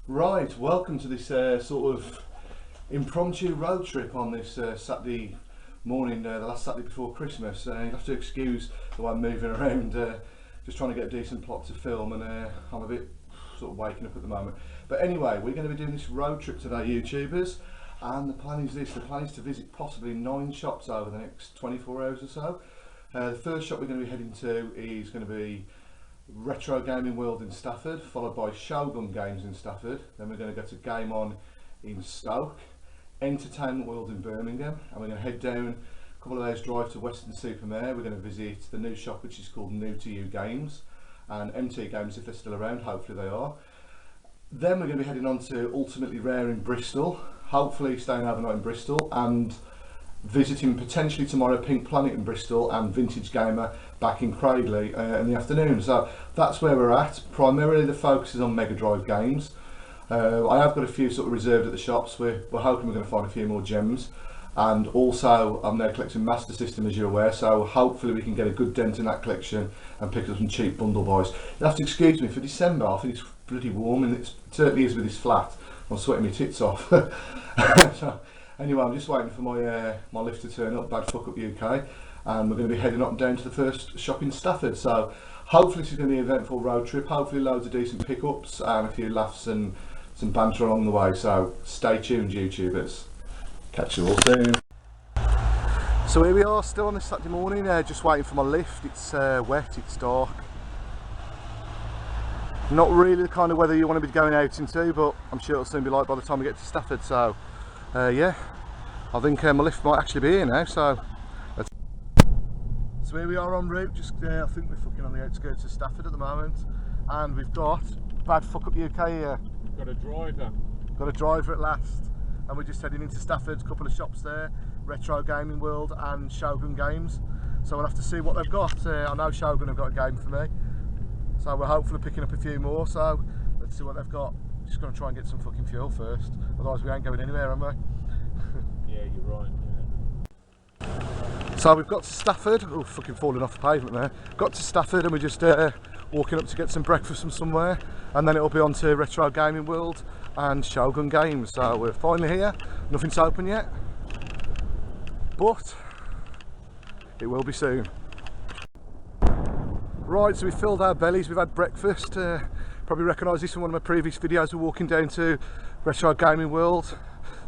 Right, welcome to this sort of impromptu road trip on this Saturday morning, the last Saturday before Christmas. You'll have to excuse the way I'm moving around, just trying to get a decent plot to film, and I'm a bit sort of waking up at the moment. But anyway, we're going to be doing this road trip today, YouTubers, and the plan is this. The plan is to visit possibly 9 shops over the next 24 hours or so. The first shop we're going to be heading to is going to be Retro Gaming World in Stafford, followed by Shogun Games in Stafford. Then we're going to go to Game On in Stoke, Entertainment World in Birmingham, and we're going to head down a couple of hours drive to Weston-super-Mare. We're going to visit the new shop which is called New to You Games, and MT Games if they're still around, hopefully they are. Then we're going to be heading on to Ultimately Rare in Bristol, hopefully staying overnight in Bristol, and visiting potentially tomorrow Pink Planet in Bristol and Vintage Gamer back in Cradley in the afternoon. So that's where we're at. Primarily the focus is on Mega Drive games. I have got a few sort of reserved at the shops. We're hoping we're going to find a few more gems, and also I'm now collecting Master System, as you're aware, so hopefully we can get a good dent in that collection and pick up some cheap bundle buys. You'll have to excuse me for December. I think it's bloody warm, and it certainly is with this flat. I'm sweating my tits off. So, anyway, I'm just waiting for my lift to turn up, Bad Fuck Up UK, and we're going to be heading up and down to the first shop in Stafford. So hopefully this is going to be an eventful road trip, hopefully loads of decent pickups and a few laughs and some banter along the way. So stay tuned, YouTubers. Catch you all soon. So here we are, still on this Saturday morning, just waiting for my lift. It's wet, it's dark. Not really the kind of weather you want to be going out into, but I'm sure it'll soon be light by the time we get to Stafford. So yeah, I think my lift might actually be here now, so here we are en route. Just I think we're fucking on the outskirts of Stafford at the moment, and we've got Bad Fuck Up UK here. Got a driver. Got a driver at last, and we're just heading into Stafford. A couple of shops there, Retro Gaming World and Shogun Games, so we'll have to see what they've got. I know Shogun have got a game for me, so we're hopefully picking up a few more, so let's see what they've got. Just going to try and get some fucking fuel first, otherwise we ain't going anywhere, am I? Yeah, you're right. Yeah. So we've got to Stafford. Oh, fucking falling off the pavement there. Got to Stafford, and we're just walking up to get some breakfast from somewhere, and then it'll be on to Retro Gaming World and Shogun Games. So we're finally here. Nothing's open yet, but it will be soon. Right, so we filled our bellies, we've had breakfast. Probably recognise this from one of my previous videos. We're walking down to Retro Gaming World,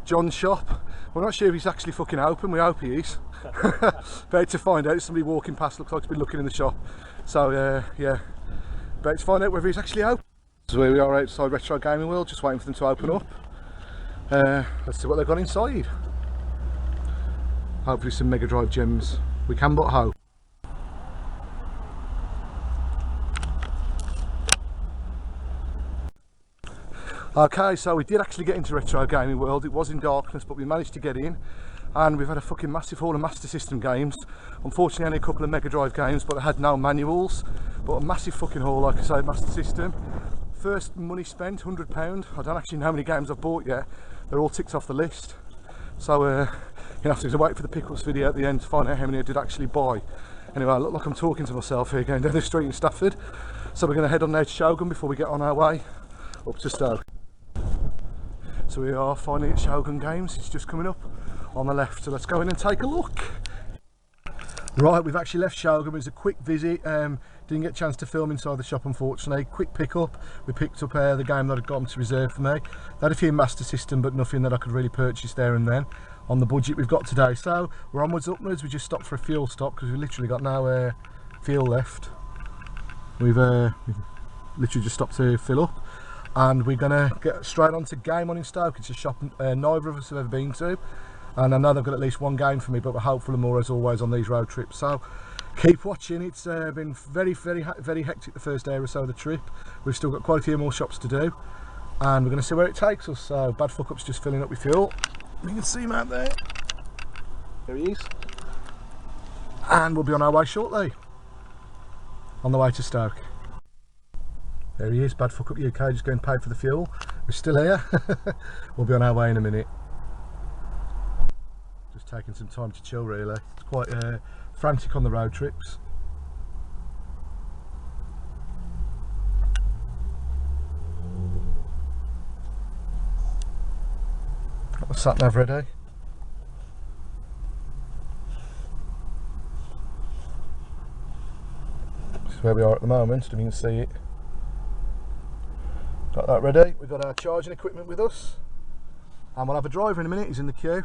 John's shop. We're not sure if he's actually fucking open, we hope he is. Better to find out. Somebody walking past looks like he's been looking in the shop. So yeah, better to find out whether he's actually open. So here we are outside Retro Gaming World, just waiting for them to open up. Let's see what they've got inside. Hopefully some Mega Drive gems. We can but hope. Okay, so we did actually get into Retro Gaming World. It was in darkness, but we managed to get in, and we've had a fucking massive haul of Master System games. Unfortunately only a couple of Mega Drive games, but they had no manuals, but a massive fucking haul, like I say, Master System. First money spent, £100. I don't actually know how many games I've bought yet. They're all ticked off the list, so you'll have to wait for the pickups video at the end to find out how many I did actually buy. Anyway, I look like I'm talking to myself here going down the street in Stafford. So we're going to head on now to Shogun before we get on our way up to Stoke. So we are finally at Shogun Games. It's just coming up on the left, so let's go in and take a look. Right, we've actually left Shogun. It was a quick visit, didn't get a chance to film inside the shop unfortunately. Quick pick up, we picked up the game that I'd got them to reserve for me. They had a few Master System, but nothing that I could really purchase there and then on the budget we've got today. So we're onwards upwards. We just stopped for a fuel stop because we've literally got no fuel left. We've literally just stopped to fill up, and we're going to get straight on to Game On in Stoke. It's a shop neither of us have ever been to, and I know they've got at least one game for me, but we're hopeful of more as always on these road trips. So keep watching. It's been very hectic the first day or so of the trip. We've still got quite a few more shops to do, and we're going to see where it takes us. So Bad Fuck Up's just filling up with fuel. You can see him out there. There he is, and we'll be on our way shortly, on the way to Stoke. There he is, Bad Fuck Up UK, just going to pay for the fuel. We're still here. We'll be on our way in a minute. Just taking some time to chill really. It's quite frantic on the road trips. Got the sat nav ready. This is where we are at the moment, if you can see it. Got that ready. We've got our charging equipment with us. And we'll have a driver in a minute, he's in the queue.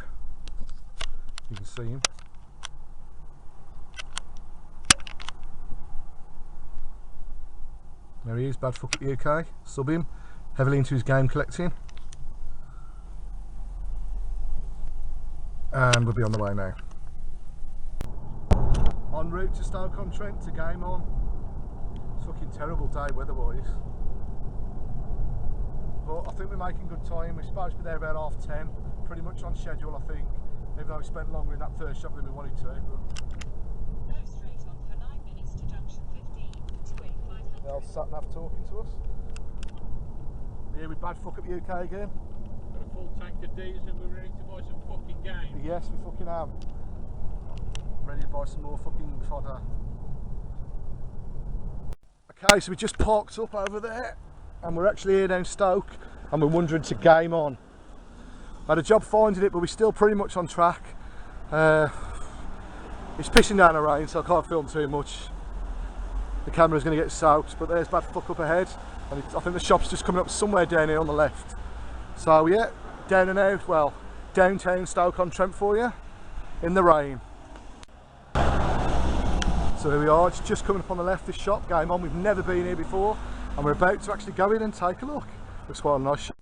You can see him. There he is, Badfuck at UK. Sub him, heavily into his game collecting. And we'll be on the way now. En route to Stoke-on-Trent to game on. It's a fucking terrible day weather-wise. But I think we're making good time. We're supposed to be there about 10:30. Pretty much on schedule, I think. Even though we spent longer in that first shop than we wanted to. But Go straight on for 9 minutes to junction 15 to A500. the old sat nav talking to us. Here with Badfuck at the UK again. Got a full tank of diesel and we're ready to buy some fucking game. Yes, we fucking am. Ready to buy some more fucking fodder. Okay, so we just parked up over there and we're actually here down Stoke and we're wondering to game on. I had a job finding it, but we're still pretty much on track. It's pissing down the rain, so I can't film too much. The camera's going to get soaked, but there's Badfuck up ahead, and I think the shop's just coming up somewhere down here on the left. So yeah, down and out, well, downtown Stoke-on-Trent for you, in the rain. So here we are, it's just coming up on the left, this shop, game on. We've never been here before, and we're about to actually go in and take a look. Looks quite a nice shop.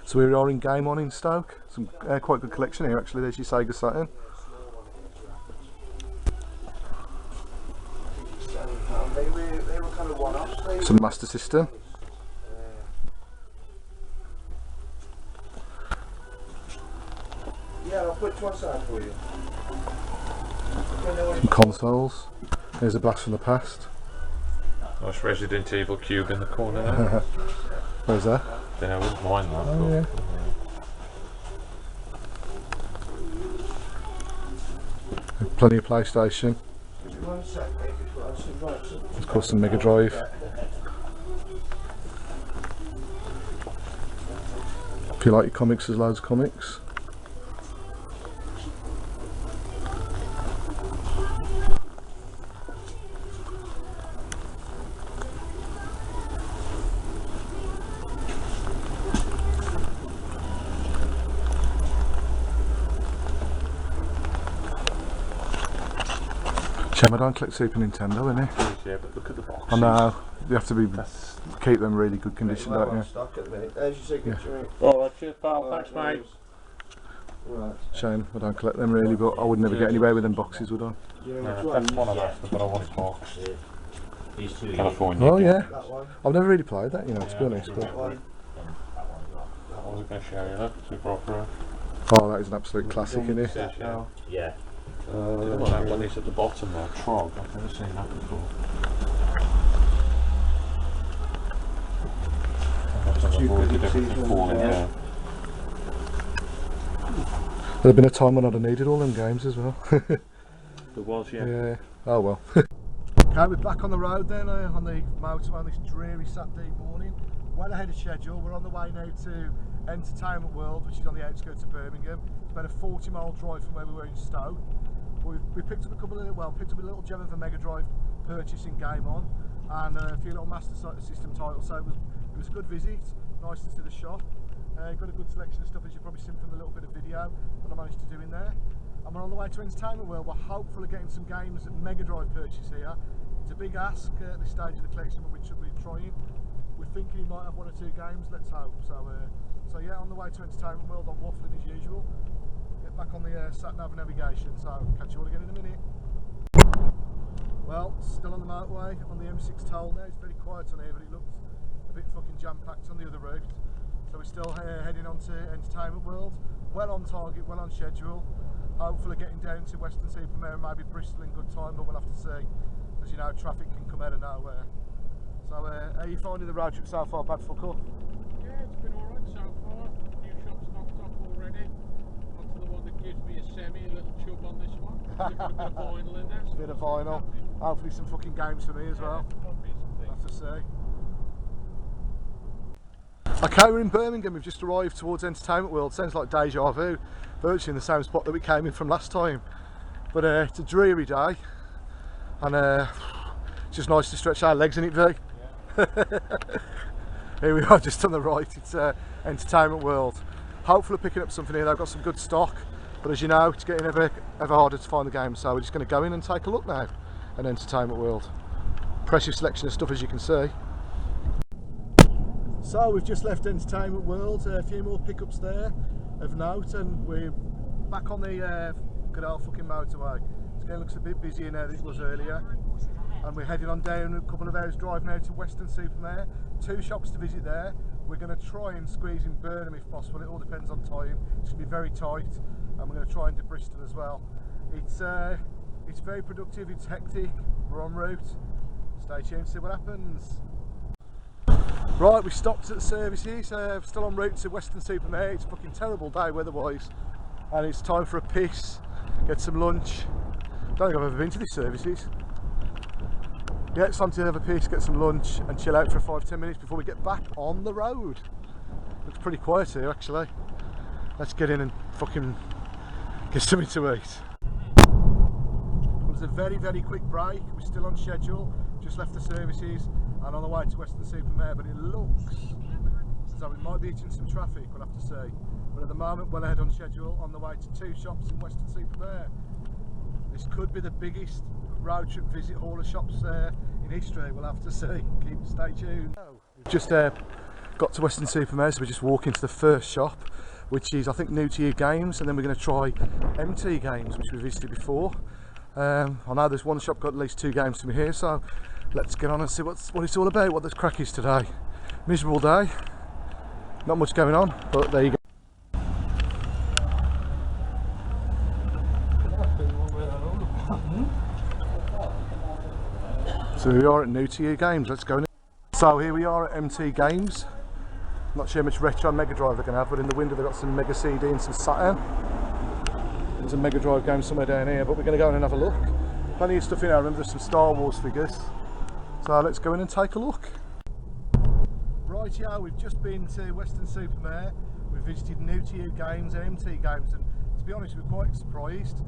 So we are in game on in Stoke. Some quite good collection here actually. There's your Sega Saturn. They were kind of one-offs. Some Master System. Yeah, I'll put it to one side for you. Some consoles. There's a Blast from the Past. Nice Resident Evil cube in the corner there. Where's that? Yeah, I wouldn't mind that. Oh, yeah. Plenty of PlayStation. Of course, some Mega Drive. If you like your comics, there's loads of comics. Shame I don't collect Super Nintendo, innit? Yeah, but look at the box. I know, you have to be keep them in really good condition, don't you? Stock at the minute. There's your signature. Mate. Alright, cheers pal, thanks mate. Right. Shame I don't collect them really, but I would never get anywhere with them boxes, would I? Yeah, Yeah, that's one of those, but I want it box. These two. California. Oh yeah, That one. I've never really played that, you know, to be honest. But That one. I was going to show you that, Super Opera. oh, that is an absolute classic, isn't it? That now. Yeah. Look at that one is at the bottom there, Trog. I've never seen that before. I've avoided everything falling down. There'd have been a time when I'd have needed all them games as well. There was, yeah. Yeah. Oh well. Okay, we're back on the road then on the motorway on this dreary Saturday morning. Well ahead of schedule. We're on the way now to Entertainment World, which is on the outskirts of Birmingham. It's about a 40-mile drive from where we were in Stoke. We picked up a couple of picked up a little gem of a Mega Drive purchase in Game On, and a few little Master System titles. So it was a good visit. Nice to see the shop. Got a good selection of stuff, as you've probably seen from the little bit of video that I managed to do in there. And we're on the way to Entertainment World. We're hopefully getting some games at Mega Drive purchase here. It's a big ask at this stage of the collection, but we're trying. We're thinking he might have one or two games. Let's hope. So yeah, on the way to Entertainment World. I'm waffling as usual. Get back on the sat nav navigation. So catch you all again in a minute. Well, still on the motorway on the M6 toll now. It's very quiet on here, but it looks a bit fucking jam-packed on the other route. So we're still heading on to Entertainment World. Well on target, well on schedule. Hopefully getting down to Weston-super-Mare and maybe Bristol in good time, but we'll have to see. As you know, traffic can come out of nowhere. So how are you finding the road trip so far, Badfuck? Yeah, it's been alright so far. A few shops knocked off already. Onto the one that gives me a semi, a little chub on this one. Got a bit of vinyl in there. A bit of vinyl. Hopefully some fucking games for me as well. Probably some We'll have things. to see. Okay, we're in Birmingham. We've just arrived towards Entertainment World. Sounds like deja vu, virtually in the same spot that we came in from last time. But it's a dreary day, and it's just nice to stretch our legs in it, V. Yeah. Here we are, just on the right. It's Entertainment World. Hopefully picking up something here. They've got some good stock, but as you know, it's getting ever harder to find the game. So we're just going to go in and take a look now at Entertainment World. Impressive selection of stuff, as you can see. So we've just left Entertainment World, a few more pickups there of note, and we're back on the good old fucking motorway. It's going to look a bit busier now than it was earlier, and we're heading on down a couple of hours drive now to Weston-super-Mare. 2 shops to visit there. We're going to try and squeeze in Burnham if possible. It all depends on time. It's going to be very tight, and we're going to try and do Bristol as well. It's very productive, it's hectic, we're en route. Stay tuned to see what happens. Right, we stopped at the services, still en route to Weston-super-Mare. It's a fucking terrible day weather-wise, and it's time for a piss, get some lunch. Don't think I've ever been to these services. Yeah, it's time to have a piss, get some lunch, and chill out for 5-10 minutes before we get back on the road. Looks pretty quiet here, actually. Let's get in and fucking get something to eat. It was a very, very quick break. We're still on schedule, just left the services and on the way to Weston-super-Mare, but it looks as though we might be hitting some traffic, we'll have to see. But at the moment, well ahead on schedule, on the way to 2 shops in Weston-super-Mare. This could be the biggest road trip visit haul of shops in history, we'll have to see. Stay tuned. We've just got to Weston-super-Mare, so we're just walking to the first shop, which is I think New to You Games, and then we're going to try MT Games, which we visited before. I know there's one shop got at least 2 games from here, so let's get on and see what it's all about, what the crack is today. Miserable day, not much going on, but there you go. So we are at New to You Games, let's go. So here we are at MT Games. Not sure how much retro Mega Drive they're going to have, but in the window they've got some Mega CD and some Saturn. There's a Mega Drive game somewhere down here, but we're going to go in and have a look. Plenty of stuff in here. I remember there's some Star Wars figures. So let's go in and take a look. Right, yeah, we've just been to Weston-super-Mare. We've visited New to You Games and MT Games, and to be honest, we're quite surprised.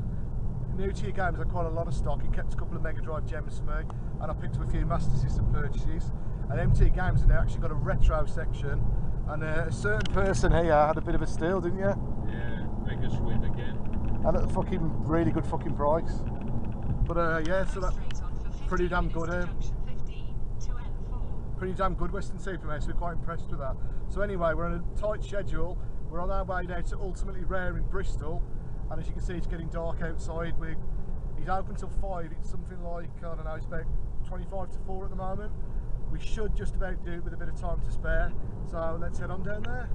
New to You Games had quite a lot of stock. It kept a couple of Mega Drive gems for me, and I picked up a few Master System purchases. And MT Games have now actually got a retro section, and a certain person here had a bit of a steal, didn't you? Yeah, Mega Swim again. And at a fucking really good fucking price. But yeah, so that's pretty damn good. Pretty damn good Weston-super-Mare, so we're quite impressed with that. So anyway, we're on a tight schedule. We're on our way now to Ultimately Rare in Bristol, and as you can see, it's getting dark outside. He's open till 5. It's something like, I don't know, it's about 25 to 4 at the moment. We should just about do it with a bit of time to spare, so let's head on down there.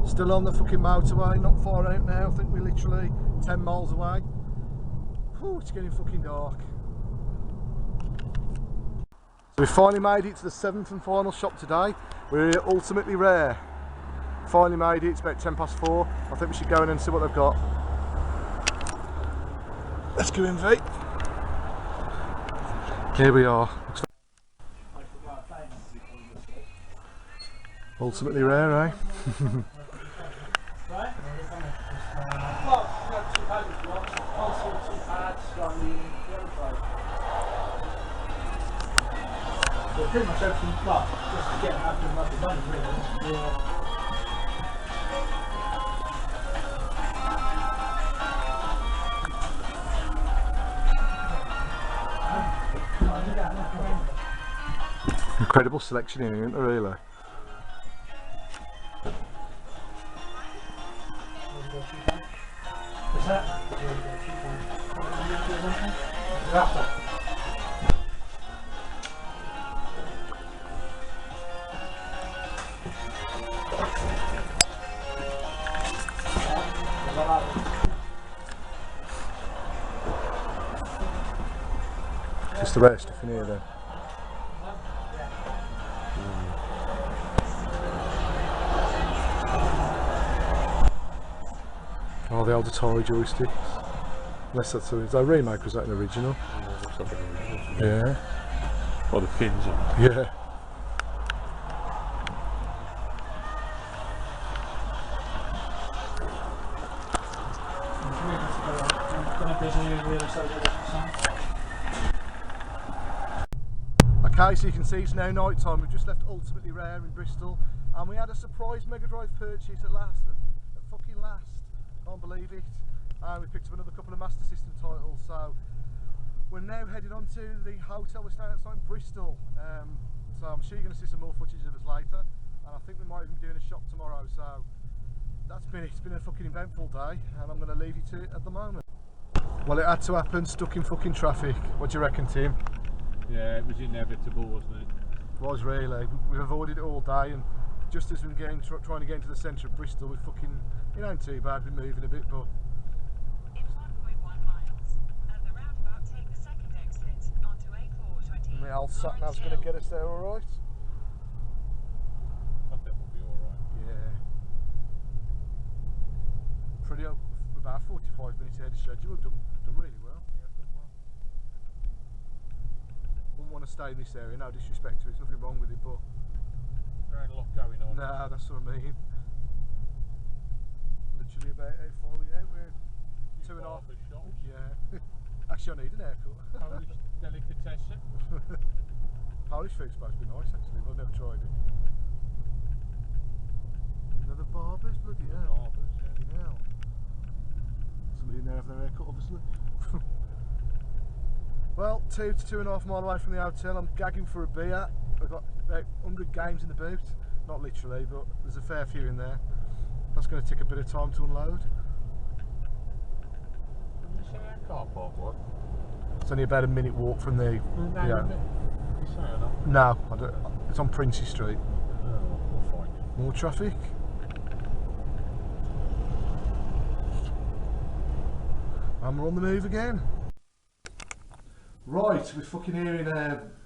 Still on the fucking motorway, not far out now. I think we're literally 10 miles away. Whew, it's getting fucking dark. So we finally made it to the 7th and final shop today. We're here at Ultimately Rare. Finally made it, it's about 10 past 4. I think we should go in and see what they've got. Let's go in, V. Here we are. Ultimately Rare, eh? Pretty much everything, well, just to get everything like the done, really. Yeah. Incredible selection here, isn't there, really? What's that? Just the rare stuff in here then. Oh, the old Atari joysticks. Unless that's is that a remake or is that an original? Yeah. Yeah. Or the pins on. Yeah. Okay, so you can see it's now night time. We've just left Ultimately Rare in Bristol, and we had a surprise Mega Drive purchase at last, at fucking last. Can't believe it. And we picked up another couple of Master System titles. So we're now heading on to the hotel we're staying outside in Bristol. So I'm sure you're going to see some more footage of us later, and I think we might even be doing a shop tomorrow. So that's been it. It's been a fucking eventful day, and I'm going to leave you to it at the moment. Well, it had to happen, stuck in fucking traffic. What do you reckon, Tim? Yeah, it was inevitable, wasn't it? It was really. We've avoided it all day, and just as we're trying to get into the centre of Bristol, we're fucking, it ain't too bad, we're moving a bit, but... In 1.1 miles, at the roundabout, take the second exit onto A420. The old sat-nav's going to get us there alright? I think we'll be alright. Yeah. Pretty, about 45 minutes ahead of schedule, we've done really well. Wouldn't want to stay in this area, no disrespect to it, there's nothing wrong with it, but... There ain't a lot going on. Nah, that's what I mean. Literally about how far we out, we're 2.5. Shops. Yeah. Actually, I need an haircut. Polish delicatessen. Polish food's supposed to be nice, actually, but I've never tried it. Another barber's, bloody hell. Barbers, yeah. Fucking hell. Somebody in there have their haircut, obviously. Well, 2 to 2.5 miles away from the hotel, I'm gagging for a beer. I've got about 100 games in the boot. Not literally, but there's a fair few in there. That's going to take a bit of time to unload. Did you say that car park was? It's only about a minute walk from the... You say or not? No, I don't, it's on Princey Street. Oh, we'll find it. More traffic. And we're on the move again. Right, we're fucking here in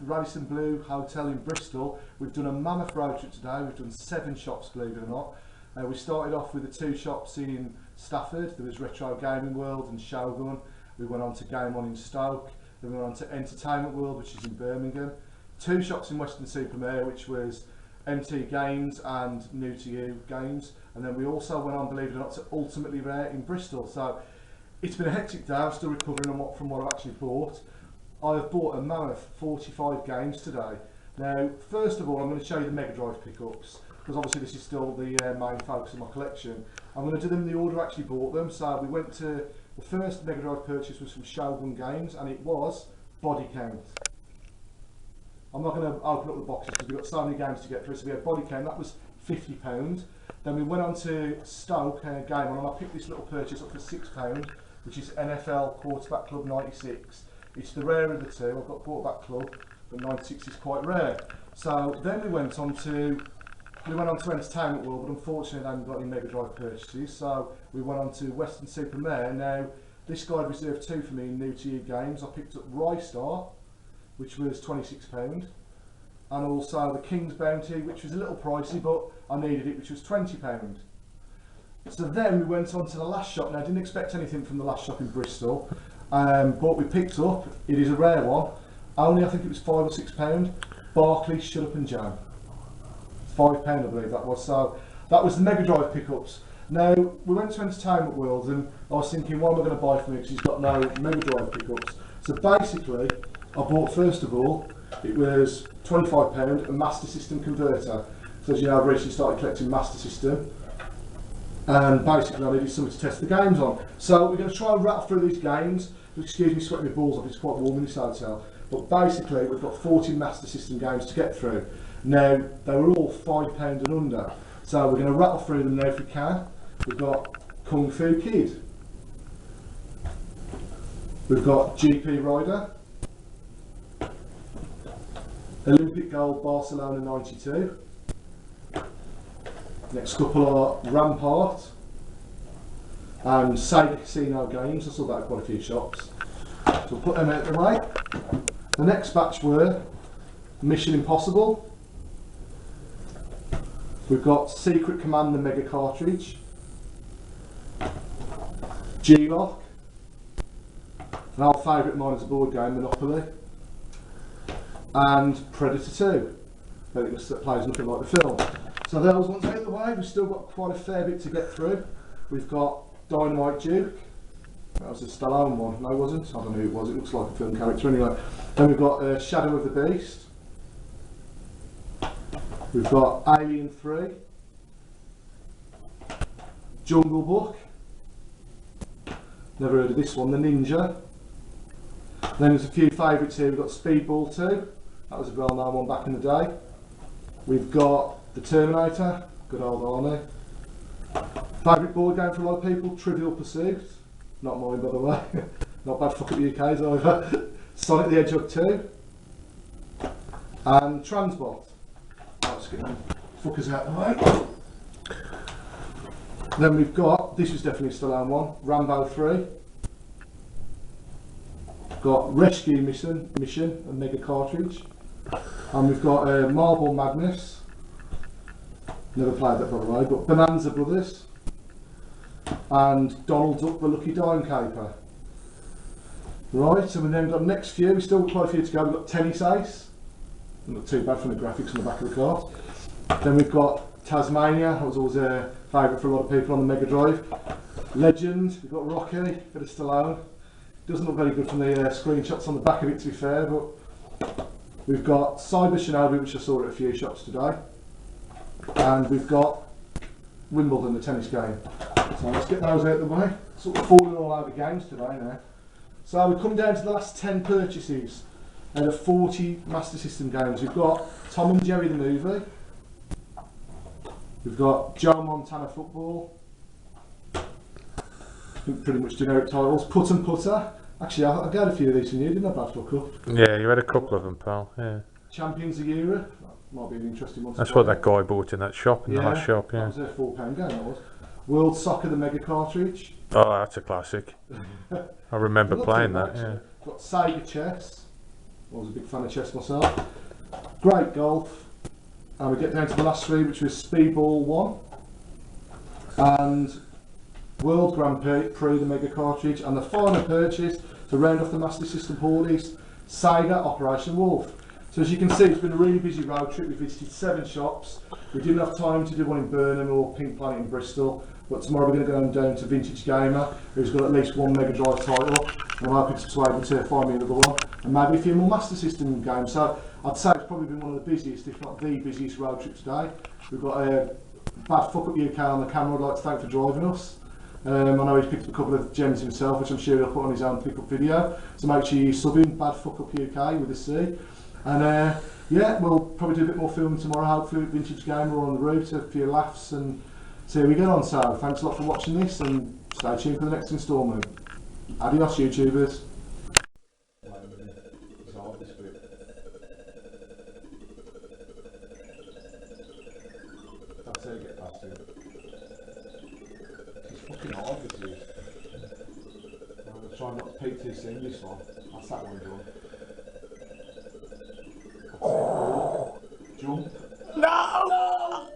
Radisson Blu Hotel in Bristol. We've done a mammoth road trip today. We've done 7 shops, believe it or not. We started off with the 2 shops in Stafford. There was Retro Gaming World and Shogun. We went on to Game On in Stoke. Then we went on to Entertainment World, which is in Birmingham. 2 shops in Western Supermare, which was MT Games and New to You Games. And then we also went on, believe it or not, to Ultimately Rare in Bristol. So it's been a hectic day. I'm still recovering from what I've actually bought. I have bought a mammoth 45 games today. Now, first of all, I'm going to show you the Mega Drive pickups, because obviously this is still the main focus of my collection. I'm going to do them in the order I actually bought them. So we went to, the first Mega Drive purchase was from Shogun Games, and it was Body Count. I'm not going to open up the boxes because we've got so many games to get through. So we had Body Count, that was £50. Then we went on to Stoke Game On, and I picked this little purchase up for £6, which is NFL Quarterback Club 96. It's the rare of the two. I've got Quarterback Club, but 96 is quite rare. So then we went on to Entertainment World, but unfortunately they haven't got any Mega Drive purchases. So we went on to Western Supermare. Now this guy reserved 2 for me in New to You Games. I picked up Rystar, which was £26, and also the King's Bounty, which was a little pricey, but I needed it, which was £20. So then we went on to the last shop. Now I didn't expect anything from the last shop in Bristol. But we picked up, it is a rare one, only I think it was £5 or £6, Barclays Shut Up and Jam. £5 I believe that was. So that was the Mega Drive pickups. Now we went to Entertainment World and I was thinking, what am I going to buy for me, because he's got no Mega Drive pickups. So basically I bought, first of all, it was £25, a Master System converter. So as you know, I've recently started collecting Master System, and basically I needed something to test the games on. So we're going to try and rattle through these games. Excuse me sweating my balls off, it's quite warm in this hotel. But basically we've got 40 Master System games to get through. Now they were all £5 and under. So we're going to rattle through them now if we can. We've got Kung Fu Kid. We've got GP Rider. Olympic Gold Barcelona 92. Next couple are Rampart and Sega Casino Games. I saw that at quite a few shops. So we'll put them out of the way. The next batch were Mission Impossible. We've got Secret Command the Mega Cartridge. G-Lock. An old favourite of mine is a board game, Monopoly. And Predator 2. But it plays nothing like the film. So those ones out of the way. We've still got quite a fair bit to get through. We've got Dynamite Duke, That was a Stallone one. No, it wasn't. I don't know who it was. It looks like a film character anyway. Then we've got Shadow of the Beast. We've got Alien 3. Jungle Book. Never heard of this one. The Ninja. Then there's a few favourites here. We've got Speedball 2. That was a well-known one back in the day. We've got The Terminator. Good old Arnie. Favourite board game for a lot of people, Trivial Pursuit. Not mine, by the way. Not bad fuck at the UK's either. Sonic the Hedgehog 2. And Transbot. Let's get them fuckers out of the way. Then we've got, this was definitely a Stallone one, Rambo 3. Got Rescue Mission, a mega cartridge. And we've got Marble Madness. Never played that, by the way, but Bonanza Brothers. And Donald Duck the Lucky Dime Caper. Right, so we've then got the next few, we've still got quite a few to go. We've got Tennis Ace. Not too bad from the graphics on the back of the cart. Then we've got Tasmania, that was always a favourite for a lot of people on the Mega Drive. Legend, we've got Rocky, bit of Stallone. Doesn't look very good from the screenshots on the back of it, to be fair, but we've got Cyber Shinobi, which I saw at a few shops today. And we've got Wimbledon, the tennis game. So let's get those out of the way. Sort of falling all over games today now. So we come down to the last 10 purchases out of 40 Master System games. We've got Tom and Jerry the movie. We've got Joe Montana Football. I think pretty much generic titles. Putt and Putter. Actually, I got a few of these from you, didn't I, Brad Buck? Yeah, you had a couple of them, pal. Yeah. Champions of Europe. That might be an interesting one. That's what that guy bought in that shop, in the last shop, yeah. That was a £4 game, that was. World Soccer, the Mega Cartridge. Oh, that's a classic. I remember playing that, yeah. Got Sega Chess. I was a big fan of chess myself. Great Golf. And we get down to the last three, which was Speedball 1. And World Grand Prix, the Mega Cartridge. And the final purchase, to round off the Master System haul, is Sega Operation Wolf. So as you can see, it's been a really busy road trip. We visited 7 shops. We didn't have time to do one in Burnham or Pink Planet in Bristol. But tomorrow we're going to go down to Vintage Gamer, who's got at least one Mega Drive title. And I'm hoping to persuade them to find me another one. And maybe a few more Master System games. So I'd say it's probably been one of the busiest, if not the busiest road trip today. We've got a Bad Fuck Up UK on the camera. I'd like to thank for driving us. I know he's picked up a couple of gems himself, which I'm sure he'll put on his own pickup video. So make sure you sub in Bad Fuck Up UK with a C. And yeah, we'll probably do a bit more filming tomorrow, hopefully with Vintage Gamer on the route, a few laughs, and see how we get on. So thanks a lot for watching this, and stay tuned for the next instalment. Adios, YouTubers. That's how you get past it. It's fucking hard, this is. I'm going to try not to peek too soon, this one. That's that one done. Jump. No!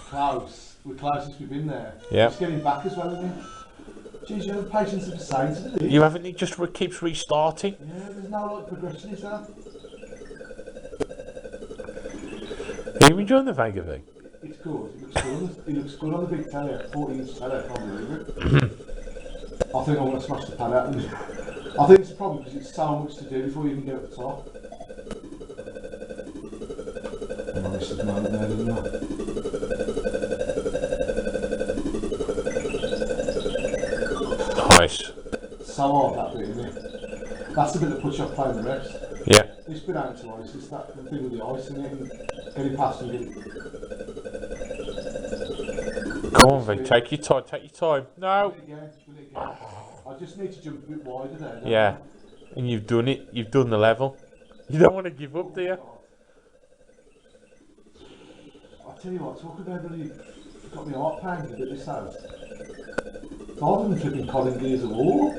Close. We're closest we've been there. Yeah. Just getting back as well, isn't it? Jeez, you have the patience of a saint, isn't it? You haven't, it just keeps restarting. Yeah, there's no like progression, is there? Are you enjoying the Vega thing? It's good. It looks good. It looks good on the big telly. 14-inch telly, I can't believe it. I think I'm going to smash the pad out. I think it's probably because it's so much to do before you even get at the top. Oh, this is moment there, isn't it? Nice. So hard that bit, isn't it? That's the bit that puts you off playing the rest. Yeah. This bit out to ice, it's that the thing with the ice in it, and getting past and getting... Go on, Vic, take your time, take your time. No. Will it again, will it again. I just need to jump a bit wider there. don't Yeah. I? And you've done it, you've done the level. You don't want to give up, do you? I tell you what, talking about really got me heart pounding a bit this house. It's harder than flipping Colin Gears of War.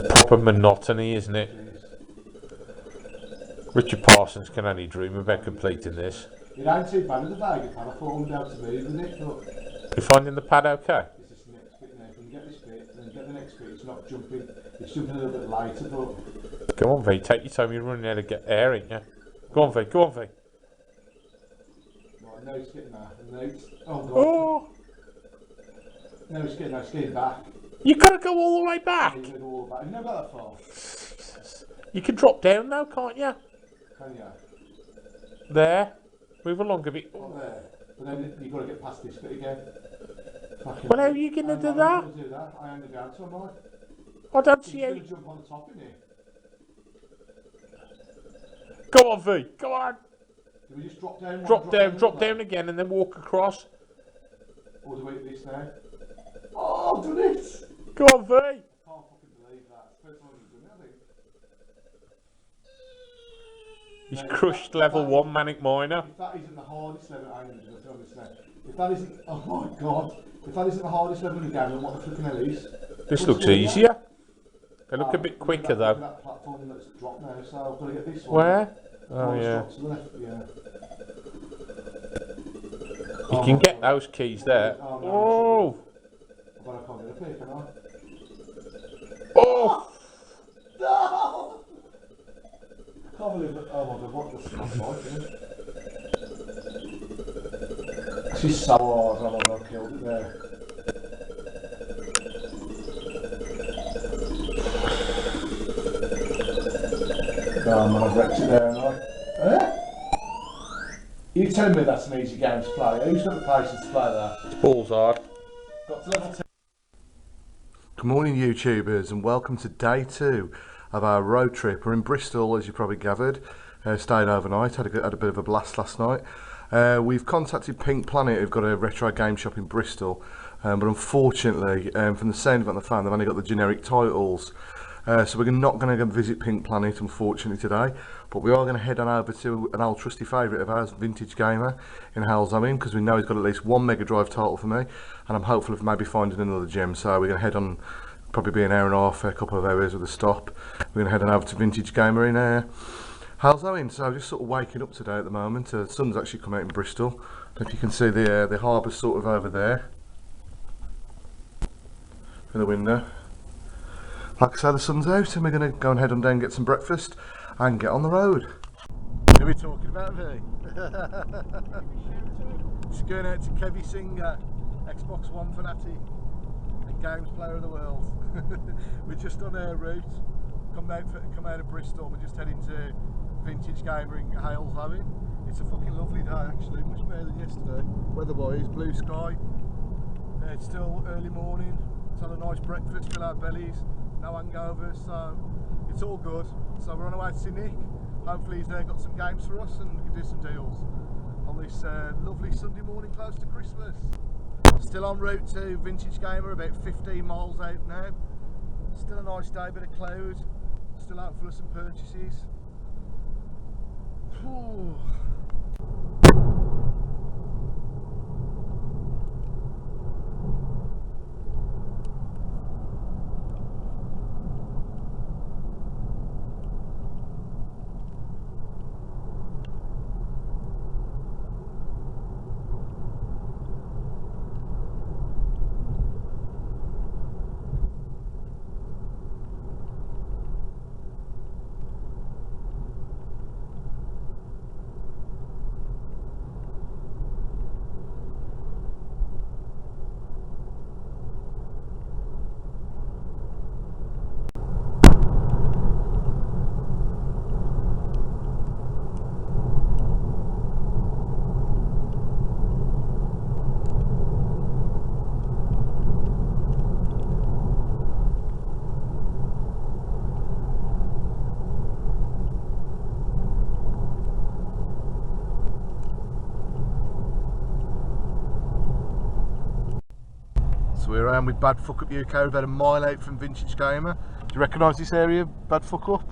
Proper monotony, isn't it? Richard Parsons can only dream about completing this. It ain't too bad in the Vega pad. I thought I wouldn't be able to move with it, but You finding the pad okay? it's just the next bit now. If you can get this bit, then get the next bit. It's not jumping. It's jumping a little bit later, but Go on, V, take your time. You're running out of get air, ain't you? Go on, V, go on, V. right, now it's getting there. And now it's, oh god. Oh! No, it's getting back. You gotta go all the way back. You go all back. You never got that far, You can drop down now, can't you? can you? There. Move along a bit. Not there. But then you've got to get past this bit again. Well, how are you gonna do that? I'm gonna do that. I am the down, so am I. I don't see You're how. going to jump on the top, isn't it? Go on, V. Go on. Do we just drop down? Drop down again, and then walk across. Or do we do this now? Oh, I've done it! Go on, V. I can't fucking believe that. It's the first time we've done it, I think. He's crushed level 1 Manic Miner. If that isn't the hardest level, I'm going to tell this now. If that isn't, oh my god, if that isn't the hardest level in the game, then what the flipping hell is? This looks easier. They look a bit quicker though. That platform that's dropped now, so I've got to get this one. Where? Oh yeah. To the left, yeah. You can get those keys there. Oh! I bet I can't get up here, can I? Oh! No! I can't believe it. Oh my god, what the fuck, isn't it? This is so hard, oh my god, I killed it there. Oh man, I've wrecked it there, haven't I? You telling me that's an easy game to play? Who's got the patience to play that? Balls hard. Got to level 10. Good morning YouTubers and welcome to day 2 of our road trip. We're in Bristol, as you probably gathered. Stayed overnight, had a bit of a blast last night. We've contacted Pink Planet, who've got a retro game shop in Bristol, but unfortunately, from the sound of it on the phone, they've only got the generic titles. So we're not going to go visit Pink Planet, unfortunately, today, but we are going to head on over to an old trusty favourite of ours, Vintage Gamer in Halesowen, because we know he's got at least one Mega Drive title for me, and I'm hopeful of maybe finding another gem. So we're going to head on, probably be an hour and a half, a couple of hours with a stop. We're going to head on over to Vintage Gamer in Halesowen. So just sort of waking up today at the moment. The sun's actually come out in Bristol. I don't know if you can see the harbour sort of over there in the window. Like I say, the sun's out and we're going to go and head on down and get some breakfast and get on the road. Who are we talking about, V? Just going out to Kevy Singer, Xbox One fanatic and Games Player of the World. We're just on our route, come out of Bristol, we're just heading to Vintage Gamer in Halesowen. It's a fucking lovely day actually, much better than yesterday. Weather-wise, blue sky, it's still early morning, it's had a nice breakfast, fill our bellies. No hangovers, so it's all good. So we're on our way to see Nick. Hopefully he's got some games for us and we can do some deals on this lovely Sunday morning close to Christmas. Still en route to Vintage Gamer, about 15 miles out now. Still a nice day, bit of cloud. Still hopeful of some purchases. Ooh. We're around with Bad Fuck Up UK, about a mile out from Vintage Gamer. Do you recognise this area, Bad Fuck Up?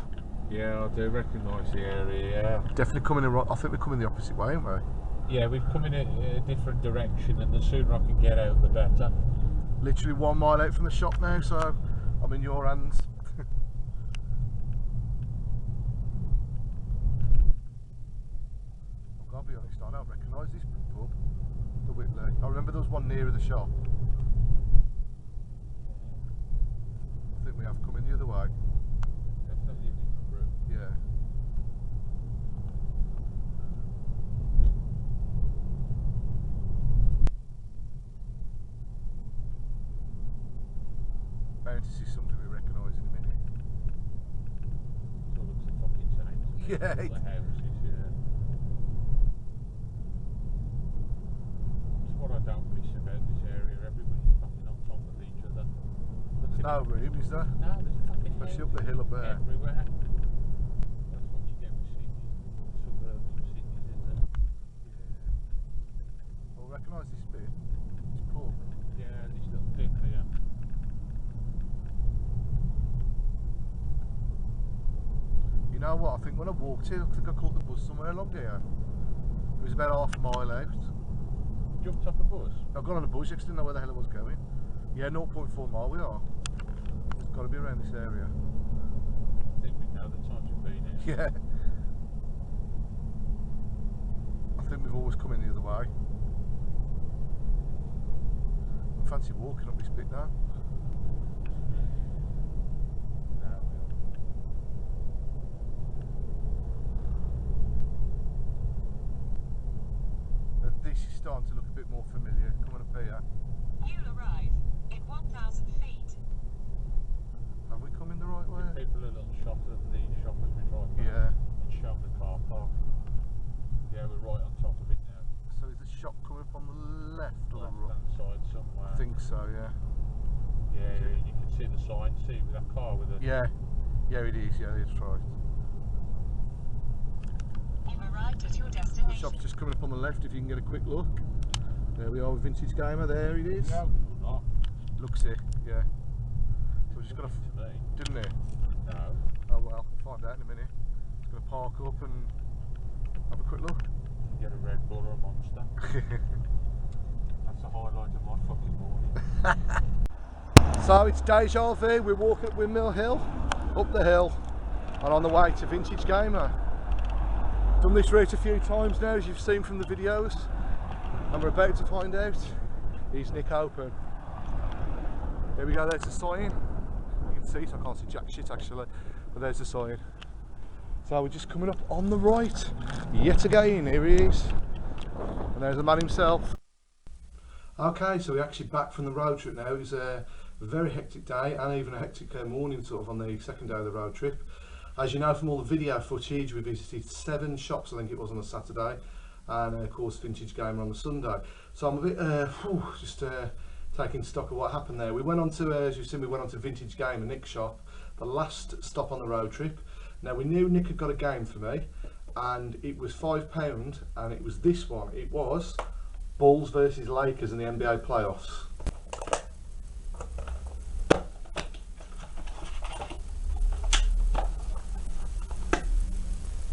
Yeah, I do recognise the area, yeah. Definitely coming in, I think we're coming the opposite way, aren't we? Yeah, we've come in a different direction and the sooner I can get out the better. Literally 1 mile out from the shop now, so I'm in your hands. I've got to be honest, I don't recognise this pub, the Whitley. I remember there was one nearer the shop. I think we have come in the other way. Definitely a different route. Yeah. bound to see something we recognise in a minute. It looks the fucking same to me. Yeah, All it- the houses, yeah. That's what I don't miss about this area. Everybody's fucking on top of each other. There's no room, is there? No, there's fucking Especially up the houses hill up there. everywhere. That's what you get with cities, suburbs of cities, isn't it? Well, I recognise this bit. It's pub. Yeah, this little dip here. You know what? I think when I walked here, I think I caught the bus somewhere along here. It was about half a mile out. Jumped off a bus. I've gone on a bus, I just didn't know where the hell I was going. Yeah, 0.4 mile we are. It's got to be around this area. I think we know the times we've been here. Yeah. I think we've always come in the other way. I fancy walking up this bit now. No, This is starting to look a bit more familiar, coming up here. You'll arrive in 1,000 feet. Have we come in the right way? people a little shot of the shop as we drive back. Yeah. And show the car park. Yeah, we're right on top of it now. So is the shop coming up on the left or the Left right? hand side somewhere. I think so, yeah. Yeah, you can see the sign. See with that car with the. Yeah. Yeah, it is, yeah, it's right. You've arrived at your The destination. shop's just coming up on the left if you can get a quick look. There we are with Vintage Gamer, there it is. No, not. Looks it, yeah. So we're just gonna, To me. didn't it? No. Oh well, we'll find out in a minute. Just gonna park up and have a quick look. Get a Red Bull or a Monster. That's the highlight of my fucking morning. So it's deja vu, we're walking up Windmill Hill, up the hill, and on the way to Vintage Gamer. Done this route a few times now, as you've seen from the videos, and we're about to find out, is Nick open? There we go, there's the sign. You can see, so I can't see jack shit actually, but there's the sign. So we're just coming up on the right, yet again, here he is. And there's the man himself. Okay, so we're actually back from the road trip now. It was a very hectic day and even a hectic morning sort of on the second day of the road trip. As you know from all the video footage, we visited 7 shops, I think it was, on a Saturday, and of course Vintage Gamer on the Sunday. So I'm a bit taking stock of what happened there. We went on to, as you've seen, we went on to Vintage Gamer, Nick's shop, the last stop on the road trip. Now we knew Nick had got a game for me, and it was £5, and it was this one. It was Bulls versus Lakers in the NBA playoffs.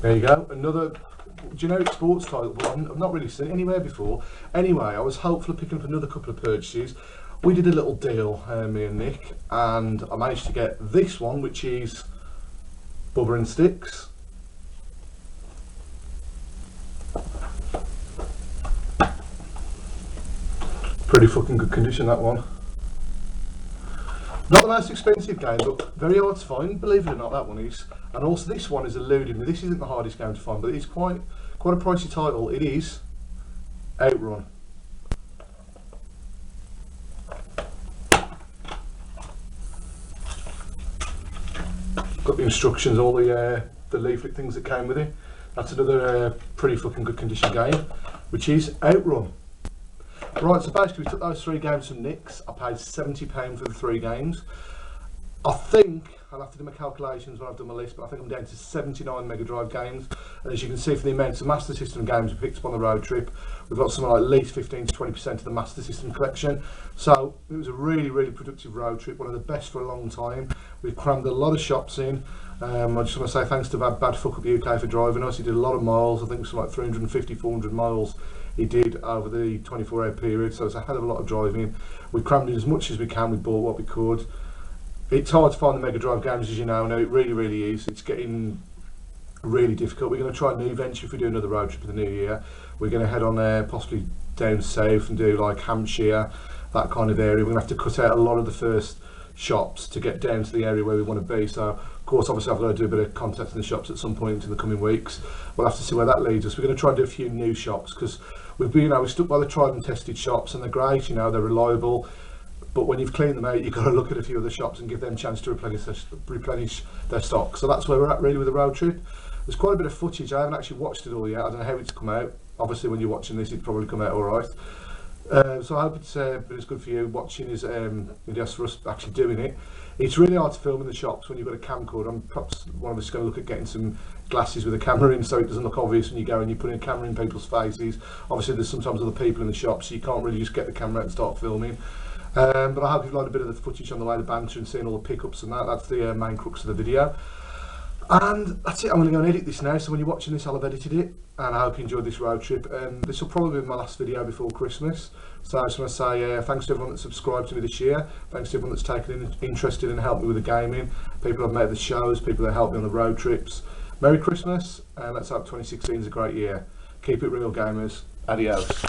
There you go, another generic sports title, but I've not really seen it anywhere before. Anyway, I was hopeful of picking up another couple of purchases. We did a little deal, me and Nick, and I managed to get this one, which is Bubba and Sticks. Pretty fucking good condition, that one. Not the most expensive game, but very hard to find, believe it or not, that one is. And also this one has eluded me. This isn't the hardest game to find, but it's quite a pricey title. It is Outrun. Got the instructions, all the leaflet things that came with it. That's another pretty fucking good condition game, which is Outrun. Right, so basically we took those 3 games from Nick's. I paid £70 for the 3 games. I think, I'll have to do my calculations when I've done my list, but I think I'm down to 79 Mega Drive games. And as you can see from the amount of Master System games we picked up on the road trip, we've got something like at least 15 to 20% of the Master System collection. So it was a really, really productive road trip, one of the best for a long time. We've crammed a lot of shops in. I just want to say thanks to Bad Fuck Up UK for driving us. He did a lot of miles, I think it was like 350, 400 miles he did over the 24-hour period, so it's a hell of a lot of driving. We crammed in as much as we can, we bought what we could. It's hard to find the Mega Drive games, as you know, it really, really is. It's getting really difficult. We're going to try a new venture if we do another road trip in the new year. We're going to head on there, possibly down south and do like Hampshire, that kind of area. We're going to have to cut out a lot of the first shops to get down to the area where we want to be. So of course obviously I've got to do a bit of contact in the shops at some point in the coming weeks. We'll have to see where that leads us. We're going to try and do a few new shops because we've been, we're stuck by the tried and tested shops, and they're great, they're reliable. but when you've cleaned them out, you've got to look at a few of the shops and give them a chance to replenish their stock. So that's where we're at really with the road trip. There's quite a bit of footage. I haven't actually watched it all yet. I don't know how it's come out. Obviously when you're watching this, it's probably come out all right. So I hope it's been as good for you watching as for us actually doing it. It's really hard to film in the shops when you've got a camcorder. Perhaps one of us is going to look at getting some glasses with a camera in so it doesn't look obvious when you go and you're putting a camera in people's faces. Obviously there's sometimes other people in the shop, so you can't really just get the camera out and start filming. But I hope you've liked a bit of the footage on the way, the banter and seeing all the pickups and that. That's the main crux of the video. And that's it. I'm going to go and edit this now, so when you're watching this I'll have edited it, and I hope you enjoyed this road trip. This will probably be my last video before Christmas, so I just want to say thanks to everyone that subscribed to me this year, thanks to everyone that's taken interested and helped me with the gaming, people I've met at the shows, people that helped me on the road trips. Merry Christmas, and let's hope 2016 is a great year. Keep it real, gamers. Adios.